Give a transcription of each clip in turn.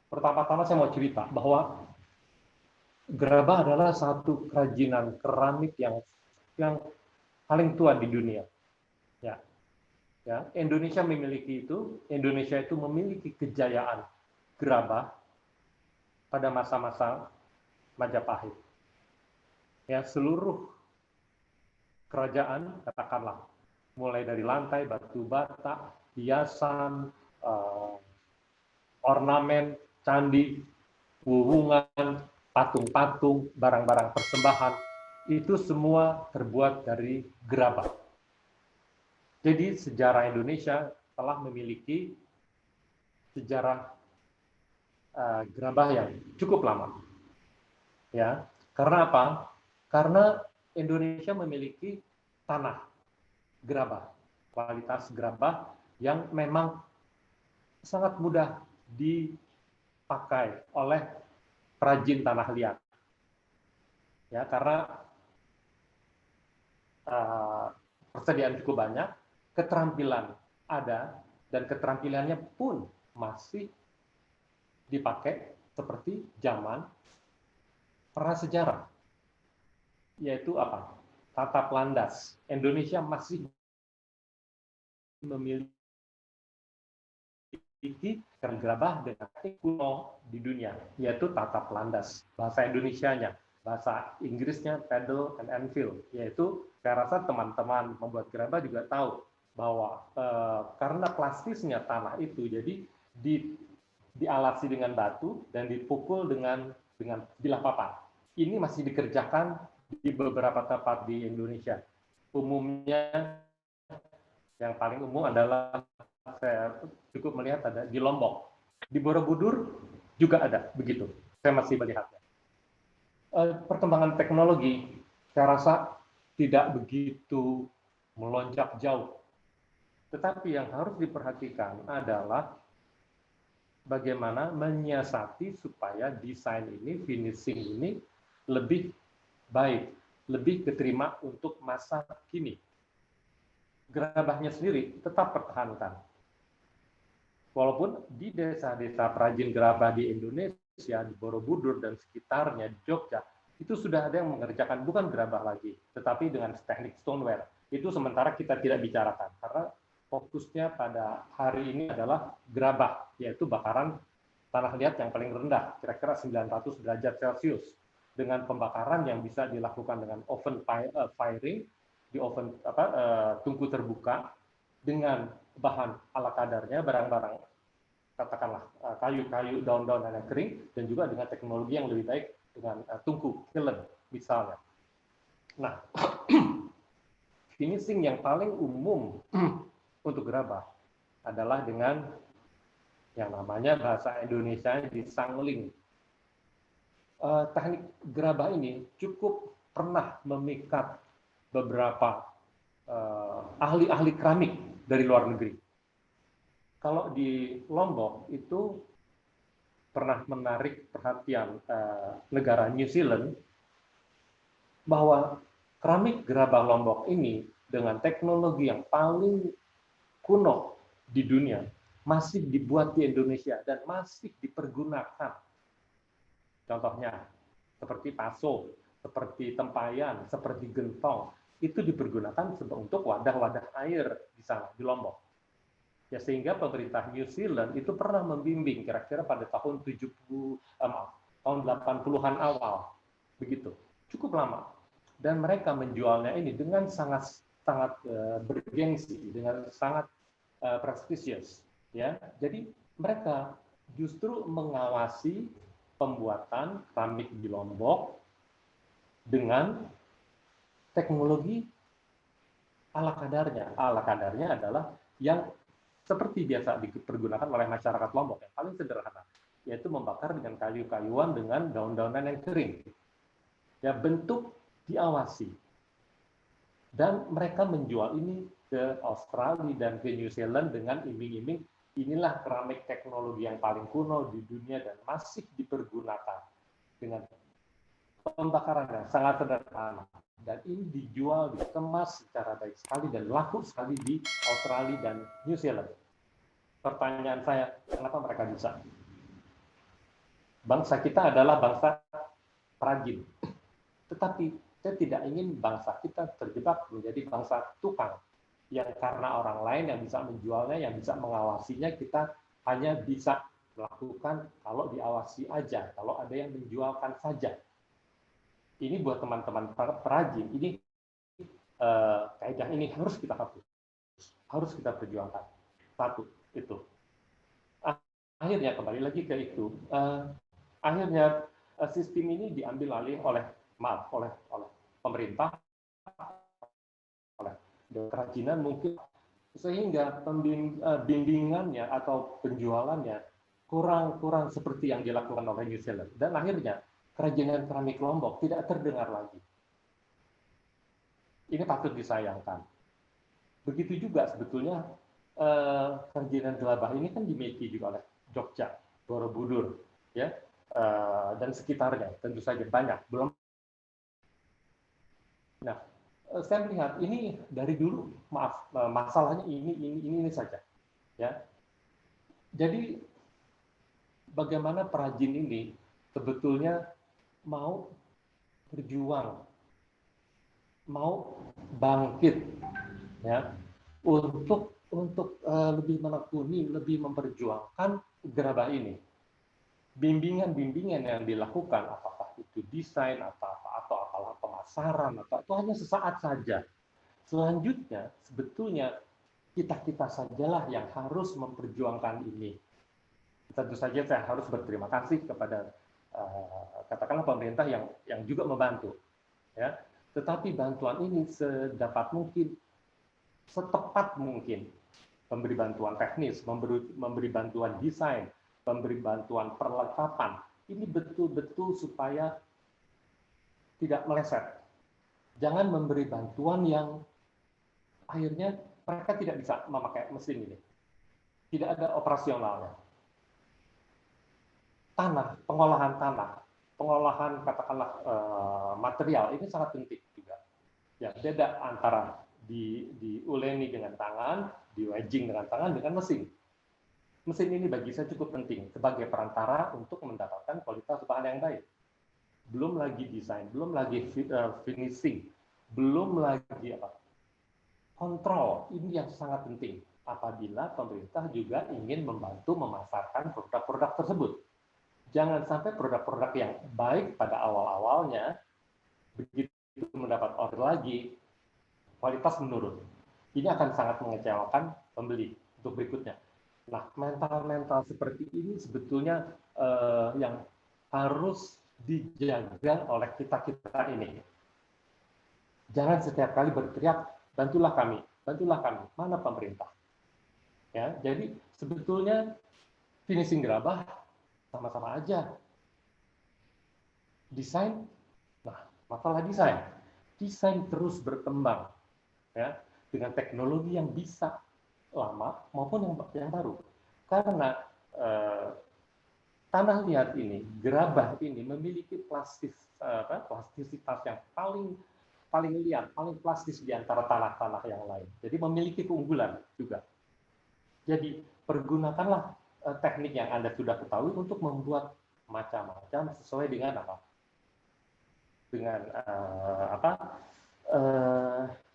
Pertama-tama saya mau cerita bahwa gerabah adalah satu kerajinan keramik yang paling tua di dunia. Ya, ya. Indonesia itu memiliki kejayaan gerabah pada masa-masa Majapahit. Ya, seluruh kerajaan, katakanlah, mulai dari lantai, batu bata, hiasan, ornamen, candi, wuwungan, patung-patung, barang-barang persembahan, itu semua terbuat dari gerabah. Jadi sejarah Indonesia telah memiliki sejarah gerabah yang cukup lama. Ya, karena apa? Karena Indonesia memiliki tanah gerabah, kualitas gerabah yang memang sangat mudah dipakai oleh perajin tanah liat. Ya, karena persediaan cukup banyak, keterampilan ada, dan keterampilannya pun masih dipakai seperti zaman prasejarah, yaitu apa? Tatap landas. Indonesia masih memiliki gerabah dengan kuno di dunia, yaitu tatap landas. Bahasa Indonesianya, bahasa Inggrisnya paddle and anvil, yaitu saya rasa teman-teman membuat gerabah juga tahu bahwa karena plastisnya tanah itu, jadi dialasi dengan batu dan dipukul dengan bilah papan. Ini masih dikerjakan di beberapa tempat di Indonesia. Umumnya yang paling umum adalah saya cukup melihat ada di Lombok. Di Borobudur juga ada begitu. Saya masih melihatnya. Perkembangan teknologi saya rasa tidak begitu melonjak jauh. Tetapi yang harus diperhatikan adalah bagaimana menyiasati supaya desain ini, finishing ini lebih baik, lebih keterima untuk masa kini. Gerabahnya sendiri tetap pertahankan. Walaupun di desa-desa perajin gerabah di Indonesia, di Borobudur dan sekitarnya, di Jogja, itu sudah ada yang mengerjakan bukan gerabah lagi, tetapi dengan teknik stoneware. Itu sementara kita tidak bicarakan, karena fokusnya pada hari ini adalah gerabah, yaitu bakaran tanah liat yang paling rendah, kira-kira 900 derajat Celcius, dengan pembakaran yang bisa dilakukan dengan oven firing, di oven tungku terbuka, dengan bahan ala kadarnya, barang-barang katakanlah kayu-kayu, daun-daun yang kering, dan juga dengan teknologi yang lebih baik dengan tungku kiln misalnya. Nah, finishing yang paling umum untuk gerabah adalah dengan yang namanya bahasa Indonesia disangling. Teknik gerabah ini cukup pernah memikat beberapa ahli-ahli keramik dari luar negeri. Kalau di Lombok itu pernah menarik perhatian negara New Zealand bahwa keramik gerabah Lombok ini dengan teknologi yang paling kuno di dunia masih dibuat di Indonesia dan masih dipergunakan. Contohnya seperti paso, seperti tempayan, seperti gentong, itu dipergunakan untuk wadah-wadah air di sana, di Lombok. Ya, sehingga pemerintah New Zealand itu pernah membimbing kira-kira pada tahun 80-an awal, begitu, cukup lama. Dan mereka menjualnya ini dengan sangat bergengsi, dengan sangat prestisius. Ya, jadi mereka justru mengawasi pembuatan keramik di Lombok dengan teknologi ala kadarnya. Ala kadarnya adalah yang seperti biasa dipergunakan oleh masyarakat Lombok, yang paling sederhana, yaitu membakar dengan kayu-kayuan dengan daun-daunan yang kering. Ya, bentuk diawasi. Dan mereka menjual ini ke Australia dan ke New Zealand dengan iming-iming, inilah keramik teknologi yang paling kuno di dunia dan masih dipergunakan dengan pembakaran yang sangat sederhana. Dan ini dijual, dikemas secara baik sekali dan laku sekali di Australia dan New Zealand. Pertanyaan saya, kenapa mereka bisa? bangsa kita adalah bangsa perajin. Tetapi saya tidak ingin bangsa kita terjebak menjadi bangsa tukang, yang karena orang lain yang bisa menjualnya, yang bisa mengawasinya, kita hanya bisa melakukan kalau diawasi aja, kalau ada yang menjualkan saja. Ini buat teman-teman perajin, ini kaidah ini harus kita hapus, harus kita perjuangkan. Satu, itu. Akhirnya kembali lagi ke itu, akhirnya sistem ini diambil alih oleh pemerintah, oleh kerajinan mungkin, sehingga bimbingannya atau penjualannya kurang seperti yang dilakukan oleh New Zealand. Dan akhirnya kerajinan keramik Lombok tidak terdengar lagi. Ini patut disayangkan. Begitu juga sebetulnya kerajinan gelabah ini kan dimiliki juga oleh Jogja, Borobudur, ya, dan sekitarnya, tentu saja banyak. Belum. Nah, saya melihat ini dari dulu, maaf, masalahnya ini saja, ya. Jadi bagaimana perajin ini sebetulnya mau berjuang, mau bangkit, ya, untuk lebih menekuni, lebih memperjuangkan gerabah ini. Bimbingan yang dilakukan, apakah itu desain atau apalah pemasaran, atau itu hanya sesaat saja. Selanjutnya sebetulnya kita sajalah yang harus memperjuangkan ini. Tentu saja saya harus berterima kasih kepada katakanlah pemerintah yang juga membantu, ya. Tetapi bantuan ini sedapat mungkin, setepat mungkin, memberi bantuan teknis, memberi bantuan desain, memberi bantuan perlengkapan, ini betul-betul supaya tidak meleset. Jangan memberi bantuan yang akhirnya mereka tidak bisa memakai mesin ini. Tidak ada operasionalnya. Pengolahan katakanlah material ini sangat penting juga. Ya, beda antara diuleni dengan tangan, di wedging dengan tangan, dengan mesin. Mesin ini bagi saya cukup penting sebagai perantara untuk mendapatkan kualitas bahan yang baik. Belum lagi desain, belum lagi finishing, belum lagi kontrol. Ini yang sangat penting apabila pemerintah juga ingin membantu memasarkan produk-produk tersebut. Jangan sampai produk-produk yang baik pada awal-awalnya, begitu mendapat order lagi, kualitas menurun. Ini akan sangat mengecewakan pembeli untuk berikutnya. Nah, mental seperti ini sebetulnya yang harus dijaga oleh kita ini. Jangan setiap kali berteriak, bantulah kami, mana pemerintah? Ya, jadi sebetulnya finishing gerabah sama-sama aja. Desain, nah masalah desain terus berkembang, ya, dengan teknologi yang bisa lama maupun yang baru. Karena tanah liat ini, gerabah ini memiliki plastisitas yang paling liat, paling plastis di antara tanah-tanah yang lain. Jadi memiliki keunggulan juga. Jadi pergunakanlah teknik yang Anda sudah ketahui untuk membuat macam-macam sesuai dengan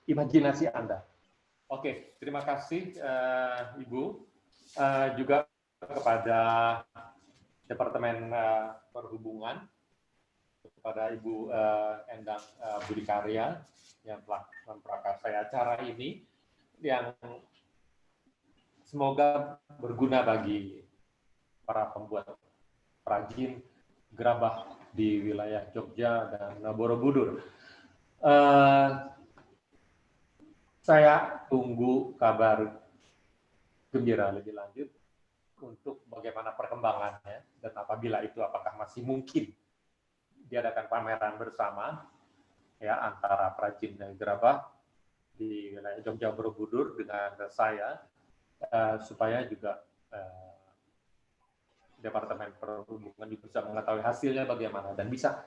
imajinasi Anda. Oke, terima kasih Ibu, juga kepada Departemen Perhubungan, kepada Ibu Endang Budi Karya yang telah memprakarsai acara ini, yang semoga berguna bagi para pembuat perajin gerabah di wilayah Jogja dan Borobudur. Saya tunggu kabar gembira lebih lanjut untuk bagaimana perkembangannya, dan apabila itu apakah masih mungkin diadakan pameran bersama, ya, antara perajin dan gerabah di wilayah Jogja Borobudur dengan saya, supaya juga Departemen Perhubungan bisa mengetahui hasilnya bagaimana dan bisa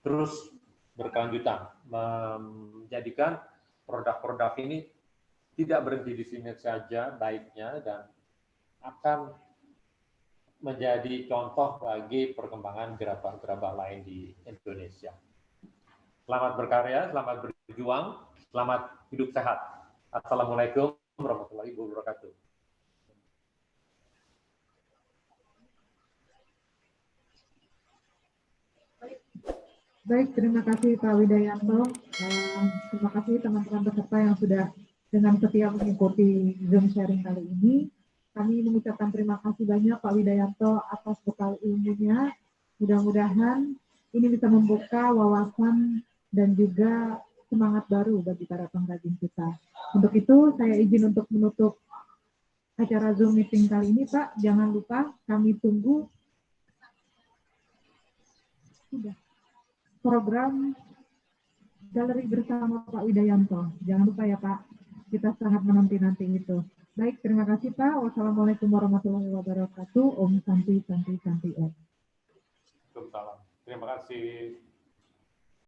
terus berkelanjutan menjadikan produk-produk ini tidak berhenti di sini saja baiknya, dan akan menjadi contoh bagi perkembangan gerabah-gerabah lain di Indonesia. Selamat berkarya, selamat berjuang, selamat hidup sehat. Assalamualaikum warahmatullahi wabarakatuh. Baik, terima kasih Pak Widayanto. Terima kasih teman-teman peserta yang sudah dengan setia mengikuti Zoom sharing kali ini. Kami mengucapkan terima kasih banyak Pak Widayanto atas bekal ilmunya. Mudah-mudahan ini bisa membuka wawasan dan juga semangat baru bagi para pengrajin kita. Untuk itu, saya izin untuk menutup acara Zoom meeting kali ini, Pak. Jangan lupa kami tunggu program galeri bersama Pak Widayanto. Jangan lupa ya Pak, kita sangat menanti-nanti itu. Baik, terima kasih Pak. Wassalamualaikum warahmatullahi wabarakatuh. Om Santi Santi Santi Om. Terima kasih.